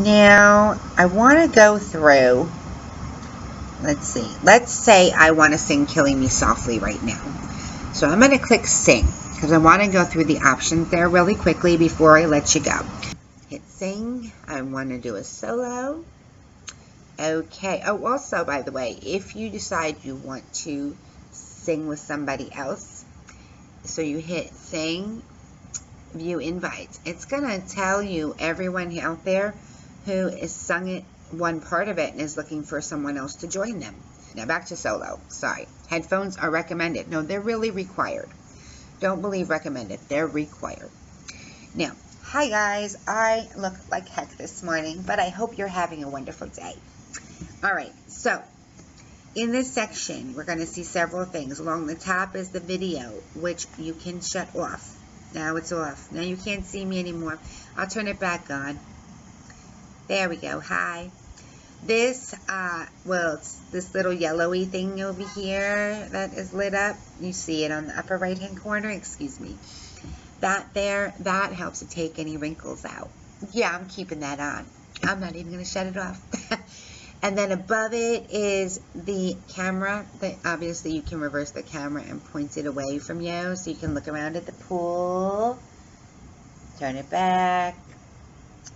Now, I want to go through, let's see, let's say I want to sing Killing Me Softly right now. So I'm going to click Sing, because I want to go through the options there really quickly before I let you go. Hit Sing. I want to do a solo. Okay. Oh, also, by the way, if you decide you want to sing with somebody else, so you hit Sing, View Invites. It's going to tell you everyone out there who has sung it, one part of it, and is looking for someone else to join them. Now back to solo. Sorry. Headphones are recommended. No, they're really required. Don't believe recommended. They're required. Now, hi guys. I look like heck this morning, but I hope you're having a wonderful day. Alright, so in this section, we're going to see several things. Along the top is the video, which you can shut off. Now it's off. Now you can't see me anymore. I'll turn it back on. There we go. Hi. This, well, it's this little yellowy thing over here that is lit up. You see it on the upper right-hand corner. Excuse me. That there, that helps to take any wrinkles out. Yeah, I'm keeping that on. I'm not even going to shut it off. And then above it is the camera. Obviously, you can reverse the camera and point it away from you, so you can look around at the pool. Turn it back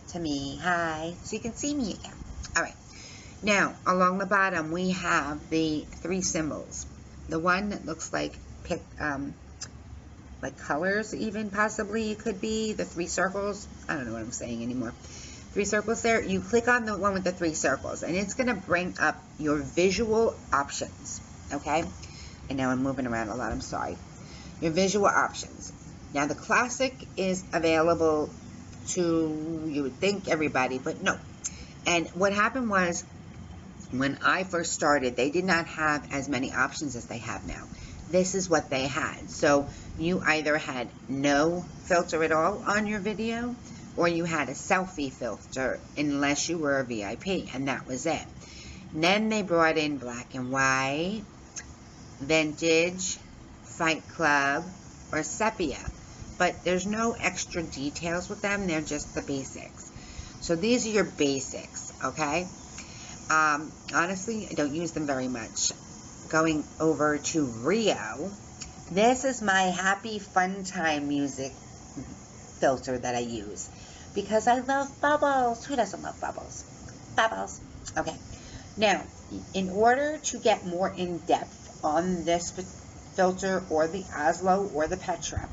to me. Hi. So you can see me again. All right. Now, along the bottom, we have the three symbols. The one that looks like colors, even possibly it could be. The three circles. I don't know what I'm saying anymore. Three circles there. You click on the one with the three circles, and it's going to bring up your visual options. Okay? And now I'm moving around a lot. I'm sorry. Your visual options. Now, the classic is available to, you would think, everybody, but no. And what happened was, when I first started, they did not have as many options as they have now. This is what they had. So you either had no filter at all on your video, or you had a selfie filter unless you were a VIP, and that was it. And then they brought in black and white, vintage, Fight Club, or sepia. But there's no extra details with them. They're just the basics. So these are your basics, okay? Honestly, I don't use them very much. Going over to Rio, this is my happy fun time music filter that I use because I love bubbles. Who doesn't love bubbles? Bubbles. Okay. Now, in order to get more in depth on this filter or the Oslo or the Petra,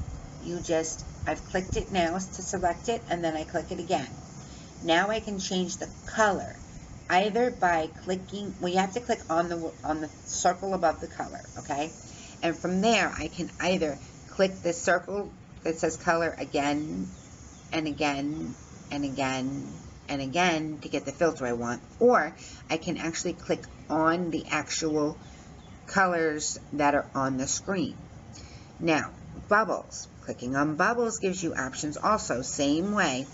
I've clicked it now to select it, and then I click it again. Now I can change the color either by clicking, well, you have to click on the circle above the color, okay? And from there, I can either click the circle that says color again and again and again and again to get the filter I want, or I can actually click on the actual colors that are on the screen. Now, bubbles. Clicking on bubbles gives you options also, same way.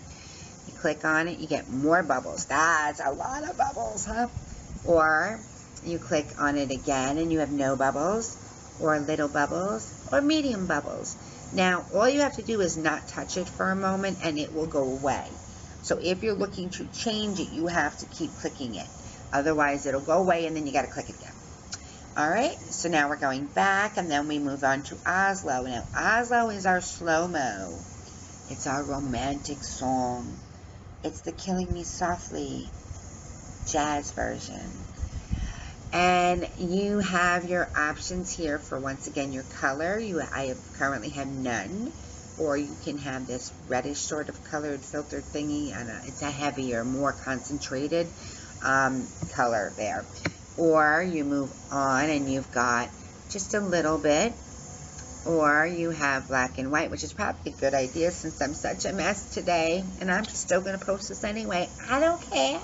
You click on it, you get more bubbles. That's a lot of bubbles, huh? Or you click on it again and you have no bubbles, or little bubbles, or medium bubbles. Now, all you have to do is not touch it for a moment and it will go away. So if you're looking to change it, you have to keep clicking it. Otherwise, it'll go away and then you got to click it again. Alright, so now we're going back and then we move on to Oslo. Now, Oslo is our slow-mo. It's our romantic song. It's the Killing Me Softly jazz version. And you have your options here for, once again, your color. I currently have none. Or you can have this reddish sort of colored filtered thingy. And it's a heavier, more concentrated color there. Or you move on and you've got just a little bit. Or you have black and white, which is probably a good idea since I'm such a mess today. And I'm still going to post this anyway. I don't care.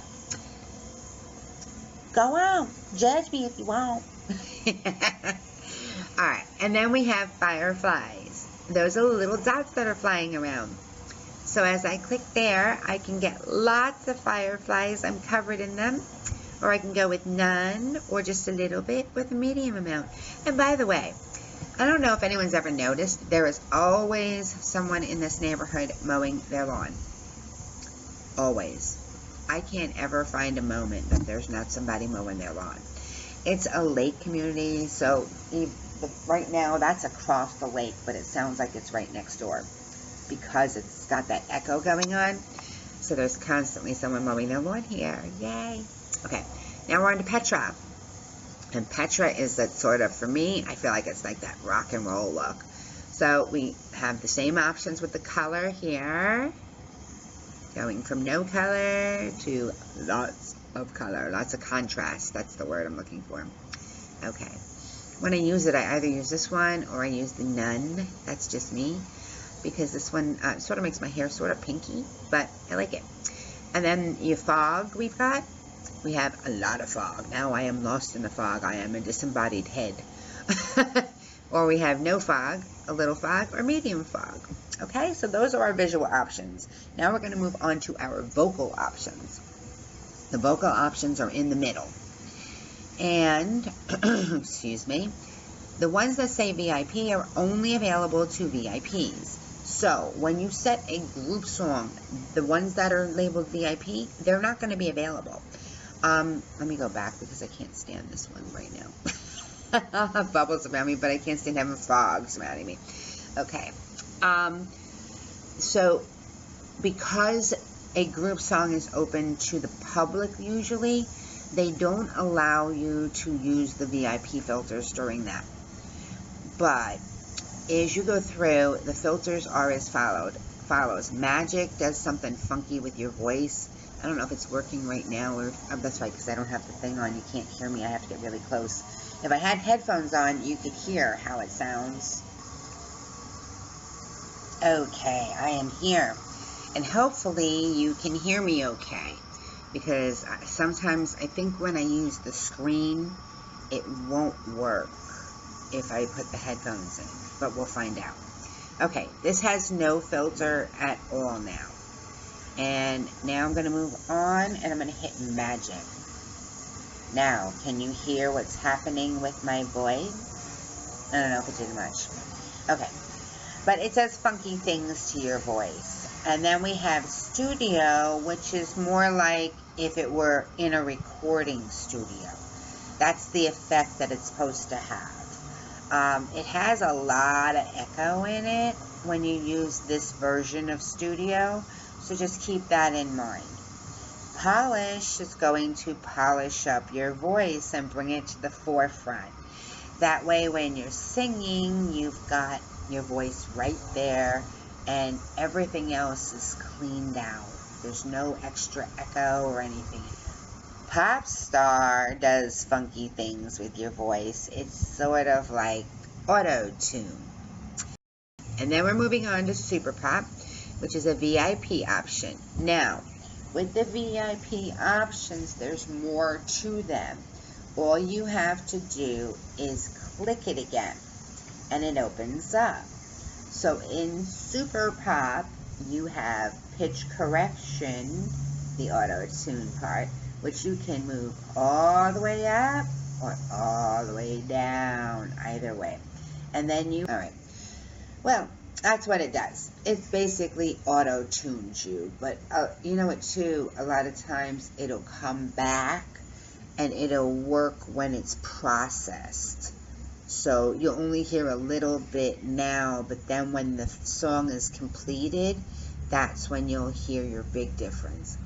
Go on. Judge me if you want. Alright, and then we have fireflies. Those are the little dots that are flying around. So as I click there, I can get lots of fireflies. I'm covered in them. Or I can go with none, or just a little bit with a medium amount. And by the way, I don't know if anyone's ever noticed, there is always someone in this neighborhood mowing their lawn. Always. I can't ever find a moment that there's not somebody mowing their lawn. It's a lake community, so right now that's across the lake, but it sounds like it's right next door because it's got that echo going on. So there's constantly someone mowing their lawn here. Yay. Okay, now we're on to Petra. And Petra is that sort of, for me, I feel like it's like that rock and roll look. So we have the same options with the color here. Going from no color to lots of color. Lots of contrast. That's the word I'm looking for. Okay. When I use it, I either use this one or I use the None. That's just me. Because this one sort of makes my hair sort of pinky. But I like it. And then your fog we've got. We have a lot of fog. Now I am lost in the fog. I am a disembodied head. Or we have no fog, a little fog, or medium fog. Okay, so those are our visual options. Now we're going to move on to our vocal options. The vocal options are in the middle. And, excuse me, the ones that say VIP are only available to VIPs. So when you set a group song, the ones that are labeled VIP, they're not going to be available. Let me go back because I can't stand this one right now. I'll have bubbles around me, but I can't stand having fog surrounding me. Okay. So because a group song is open to the public usually, they don't allow you to use the VIP filters during that. But as you go through, the filters are as follows. Magic does something funky with your voice. I don't know if it's working right now, or that's right, because I don't have the thing on. You can't hear me. I have to get really close. If I had headphones on, you could hear how it sounds. Okay, I am here. And hopefully you can hear me okay. Because sometimes I think when I use the screen, it won't work if I put the headphones in. But we'll find out. Okay, this has no filter at all now. And now I'm going to move on, and I'm going to hit Magic. Now, can you hear what's happening with my voice? I don't know if it did much. Okay. But it does funky things to your voice. And then we have Studio, which is more like if it were in a recording studio. That's the effect that it's supposed to have. It has a lot of echo in it when you use this version of Studio. So just keep that in mind. Polish is going to polish up your voice and bring it to the forefront. That way when you're singing, you've got your voice right there and everything else is cleaned out. There's no extra echo or anything. Popstar does funky things with your voice. It's sort of like auto-tune. And then we're moving on to Super Pop, which is a VIP option. Now, with the VIP options, there's more to them. All you have to do is click it again, and it opens up. So in Super Pop, you have pitch correction, the auto-tune part, which you can move all the way up or all the way down, either way. And then alright, well, that's what it does. It basically auto-tunes you. But you know what, too? A lot of times it'll come back and it'll work when it's processed. So you'll only hear a little bit now, but then when the song is completed, that's when you'll hear your big difference.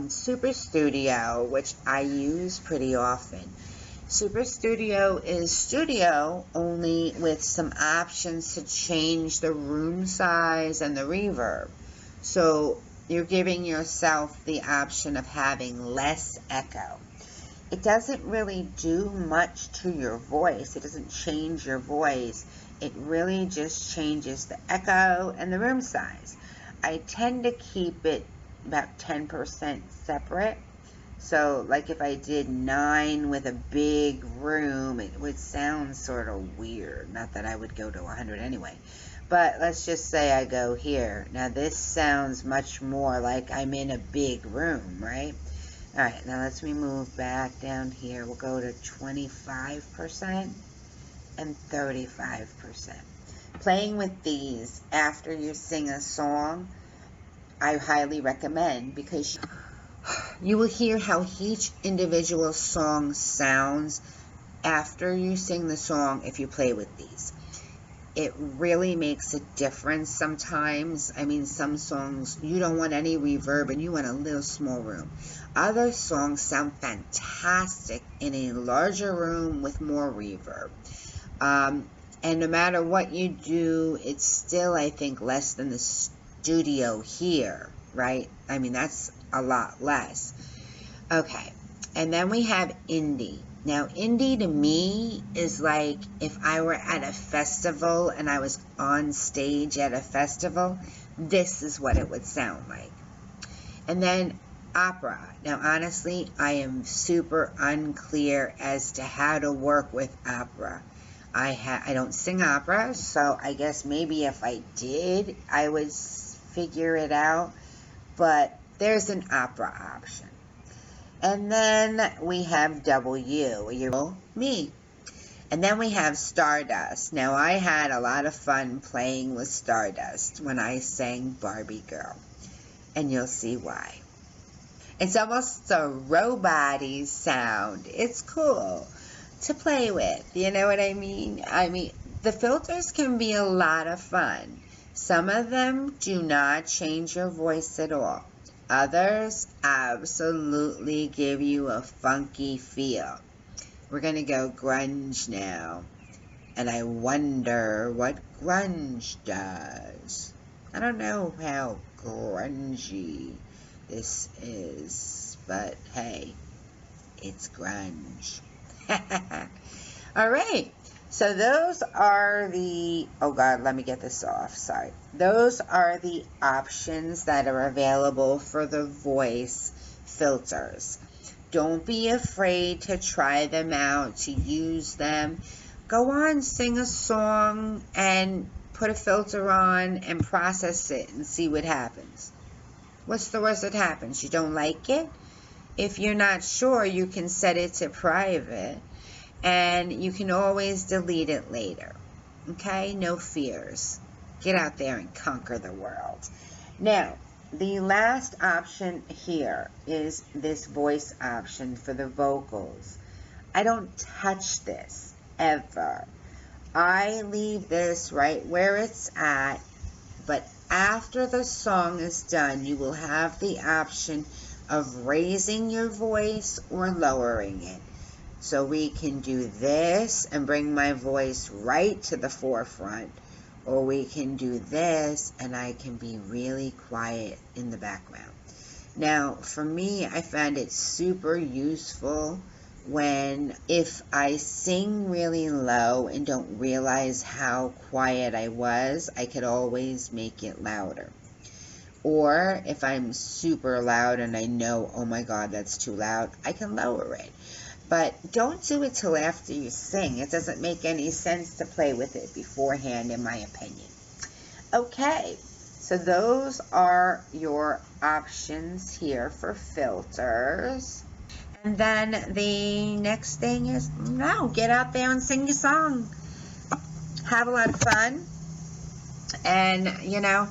Super Studio, which I use pretty often. Super Studio is studio only with some options to change the room size and the reverb. So you're giving yourself the option of having less echo. It doesn't really do much to your voice. It doesn't change your voice. It really just changes the echo and the room size. I tend to keep it about 10% separate. So, like if I did 9 with a big room, it would sound sort of weird. Not that I would go to 100 anyway. But let's just say I go here. Now, this sounds much more like I'm in a big room, right? Alright, now let's move back down here. We'll go to 25% and 35%. Playing with these after you sing a song, I highly recommend because You will hear how each individual song sounds after you sing the song if you play with these. It really makes a difference sometimes. I mean, some songs you don't want any reverb and you want a little small room. Other songs sound fantastic in a larger room with more reverb. And no matter what you do, it's still, I think, less than the studio here, right? I mean, that's a lot less. Okay, and then we have indie. Now, indie to me is like if I were at a festival and I was on stage at a festival, this is what it would sound like. And then opera. Now, honestly, I am super unclear as to how to work with opera. I don't sing opera, so I guess maybe if I did, I would figure it out. But there's an opera option. And then we have W, me. And then we have Stardust. Now, I had a lot of fun playing with Stardust when I sang Barbie Girl. And you'll see why. It's almost a robot-y sound. It's cool to play with. You know what I mean? I mean, the filters can be a lot of fun. Some of them do not change your voice at all. Others absolutely give you a funky feel. We're going to go grunge now. And I wonder what grunge does. I don't know how grungy this is, but hey, it's grunge. All right. So those are the, oh God, let me get this off, sorry. Those are the options that are available for the voice filters. Don't be afraid to try them out, to use them. Go on, sing a song and put a filter on and process it and see what happens. What's the worst that happens? You don't like it? If you're not sure, you can set it to private. And you can always delete it later. Okay? No fears. Get out there and conquer the world. Now, the last option here is this voice option for the vocals. I don't touch this ever. I leave this right where it's at. But after the song is done, you will have the option of raising your voice or lowering it. So we can do this and bring my voice right to the forefront. Or we can do this and I can be really quiet in the background. Now, for me, I found it super useful if I sing really low and don't realize how quiet I was, I could always make it louder. Or if I'm super loud and I know, oh my God, that's too loud, I can lower it. But don't do it till after you sing. It doesn't make any sense to play with it beforehand, in my opinion. Okay, so those are your options here for filters. And then the next thing is, no, get out there and sing your song. Have a lot of fun. And, you know,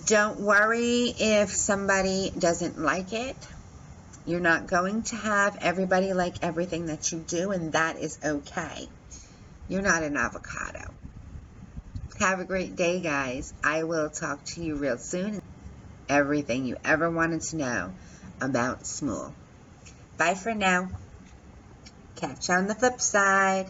don't worry if somebody doesn't like it. You're not going to have everybody like everything that you do, and that is okay. You're not an avocado. Have a great day, guys. I will talk to you real soon. Everything you ever wanted to know about Smule. Bye for now. Catch you on the flip side.